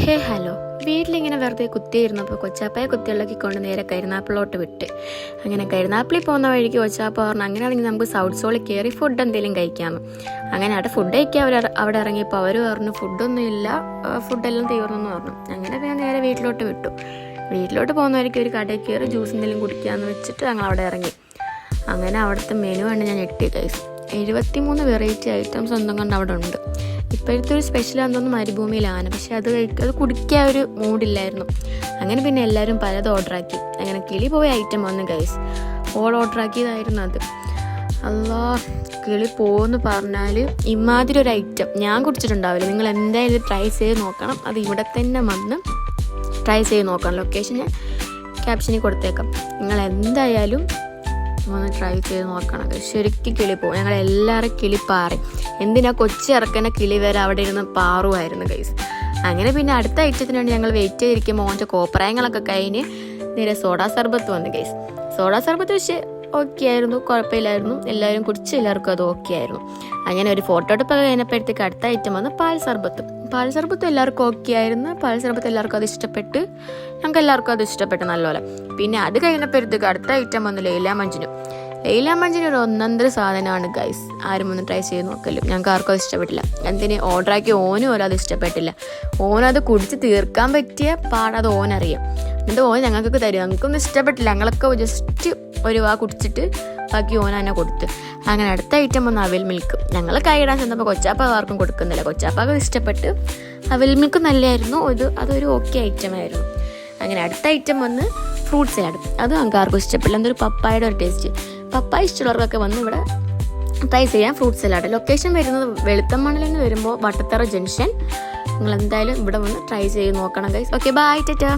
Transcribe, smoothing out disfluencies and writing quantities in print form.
Hello, വീട്ടിലിങ്ങനെ വെറുതെ കുത്തിയിരുന്നപ്പോൾ കൊച്ചാപ്പയെ കുത്തിയിളക്കിക്കൊണ്ട് നേരെ കരുനാപ്പിളോട്ട് വിട്ട്. അങ്ങനെ കരുനാപ്പിളിൽ പോകുന്ന വഴിക്ക് കൊച്ചാപ്പ പറഞ്ഞു അങ്ങനെയാണെങ്കിൽ നമുക്ക് സൗത്ത് സോളിൽ കയറി ഫുഡ് എന്തെങ്കിലും കഴിക്കാമെന്ന്. അങ്ങനെ അവിടെ ഫുഡ് കഴിക്കാൻ അവിടെ ഇറങ്ങിയപ്പോൾ അവർ പറഞ്ഞു ഫുഡൊന്നും ഇല്ല, ഫുഡെല്ലാം തീർന്നെന്ന് പറഞ്ഞു. അങ്ങനെ പിന്നെ നേരെ വീട്ടിലോട്ട് വിട്ടു. വീട്ടിലോട്ട് പോകുന്ന വഴിക്ക് ഒരു കടയിൽ കയറി ജ്യൂസ് എന്തെങ്കിലും കുടിക്കാമെന്ന് വെച്ചിട്ട് ഞങ്ങൾ അവിടെ ഇറങ്ങി. അങ്ങനെ അവിടുത്തെ മെനു കണ്ട് ഞാൻ ഞെട്ടി ഗൈസ്. 73 വെറൈറ്റി ഐറ്റംസ് ഒന്നും കൊണ്ട് അവിടെ ഉണ്ട്. ഇപ്പോഴത്തെ ഒരു സ്പെഷ്യലാണെന്ന് മരുഭൂമിയിലാണ്, പക്ഷെ അത് കുടിക്കാൻ ഒരു മൂഡില്ലായിരുന്നു. അങ്ങനെ പിന്നെ എല്ലാവരും പലത് ഓർഡറാക്കി. അങ്ങനെ കിളി പോയ ഐറ്റം വന്നു ഗൈസ്. ഓർഡർ ആക്കിയതായിരുന്നു അത്. അല്ലാ, കിളി പോകുമെന്ന് പറഞ്ഞാൽ ഇമാതിരി ഒരു ഐറ്റം ഞാൻ കുടിച്ചിട്ടുണ്ടാവില്ല. നിങ്ങൾ എന്തായാലും ഇത് ട്രൈ ചെയ്ത് നോക്കണം. അത് ഇവിടെ തന്നെ വന്ന് ട്രൈ ചെയ്ത് നോക്കണം. ലൊക്കേഷൻ ഞാൻ ക്യാപ്ഷനിൽ കൊടുത്തേക്കാം. നിങ്ങൾ എന്തായാലും ഒന്ന് ട്രൈ ചെയ്ത് നോക്കണം. ശരിക്കും കിളി പോകും. ഞങ്ങളെല്ലാവരും കിളി പാറി. എന്തിനാ കൊച്ചി ഇറക്കുന്ന കിളി വരെ അവിടെ ഇരുന്ന് പാറുമായിരുന്നു ഗൈസ്. അങ്ങനെ പിന്നെ അടുത്ത ഐറ്റത്തിന് വേണ്ടി ഞങ്ങൾ വെയിറ്റ് ചെയ്തിരിക്കുമ്പോൾ ഓൻ്റെ കോപ്രായങ്ങളൊക്കെ കഴിഞ്ഞ് നേരെ സോഡാ സർബത്ത് വന്നു ഗൈസ്. സോഡാ സർബത്ത് പക്ഷേ ഓക്കെ ആയിരുന്നു, കുഴപ്പമില്ലായിരുന്നു. എല്ലാവരും കുടിച്ച് എല്ലാവർക്കും അത് ഓക്കെ ആയിരുന്നു. അങ്ങനെ ഒരു ഫോട്ടോ എടുപ്പൊക്കെ കഴിഞ്ഞപ്പോഴത്തേക്ക് അടുത്ത ഐറ്റം വന്ന് പാൽ സർബത്ത്. പാൽ സർബത്തും എല്ലാവർക്കും ഓക്കെ ആയിരുന്നു. പാൽ സർബത്ത് എല്ലാവർക്കും അത് ഇഷ്ടപ്പെട്ട്, ഞങ്ങൾക്ക് എല്ലാവർക്കും അത് ഇഷ്ടപ്പെട്ടു നല്ലപോലെ. പിന്നെ അത് കഴിഞ്ഞപ്പോഴത്തേക്ക് അടുത്ത ഐറ്റം വന്ന് ലൈലാ മഞ്ജുനും. ലൈലാ മഞ്ജുന് ഒരു ഒന്നൊന്നര സാധനമാണ് ഗൈസ്. ആരും ഒന്ന് ട്രൈ ചെയ്ത് നോക്കലും. ഞങ്ങൾക്ക് ആർക്കും അത് ഇഷ്ടപ്പെട്ടില്ല. എന്തിന് ഓർഡറാക്കി ഓനും ഓരോ അത് ഇഷ്ടപ്പെട്ടില്ല. ഓനത് കുടിച്ച് തീർക്കാൻ പറ്റിയ പാടത് ഓനറിയാം. എന്നിട്ട് ഓൻ ഞങ്ങൾക്കൊക്കെ തരും. ഞങ്ങൾക്കൊന്നും ഇഷ്ടപ്പെട്ടില്ല. ഞങ്ങളൊക്കെ ജസ്റ്റ് ഒരു കുടിച്ചിട്ട് ബാക്കി ഓന തന്നെ കൊടുത്ത്. അങ്ങനെ അടുത്ത ഐറ്റം വന്ന് അവിൽ മിൽക്ക്. ഞങ്ങൾ കൈയിടാൻ ചെന്നപ്പോൾ കൊച്ചാപ്പ ആർക്കും കൊടുക്കുന്നില്ല. കൊച്ചാപ്പക്ക് ഇഷ്ടപ്പെട്ട്. അവിൽ മിൽക്ക് നല്ലതായിരുന്നു. അതൊരു ഓക്കെ ഐറ്റമായിരുന്നു. അങ്ങനെ അടുത്ത ഐറ്റം വന്ന് ഫ്രൂട്ട് സലാഡ്. അത് ഞങ്ങൾക്ക് ആർക്കും ഇഷ്ടപ്പെട്ടില്ല. എന്തൊരു പപ്പായയുടെ ഒരു ടേസ്റ്റ്. പപ്പായ ഇഷ്ടമുള്ളവർക്കൊക്കെ വന്ന് ഇവിടെ ട്രൈ ചെയ്യാം ഫ്രൂട്ട് സലാഡ്. ലൊക്കേഷൻ വരുന്നത് വെളുത്തമണ്ണിൽ നിന്ന് വരുമ്പോൾ വട്ടത്തറ ജംഗ്ഷൻ. നിങ്ങൾ എന്തായാലും ഇവിടെ വന്ന് ട്രൈ ചെയ്ത് നോക്കണം ഗൈസ്. Okay, by, Tata.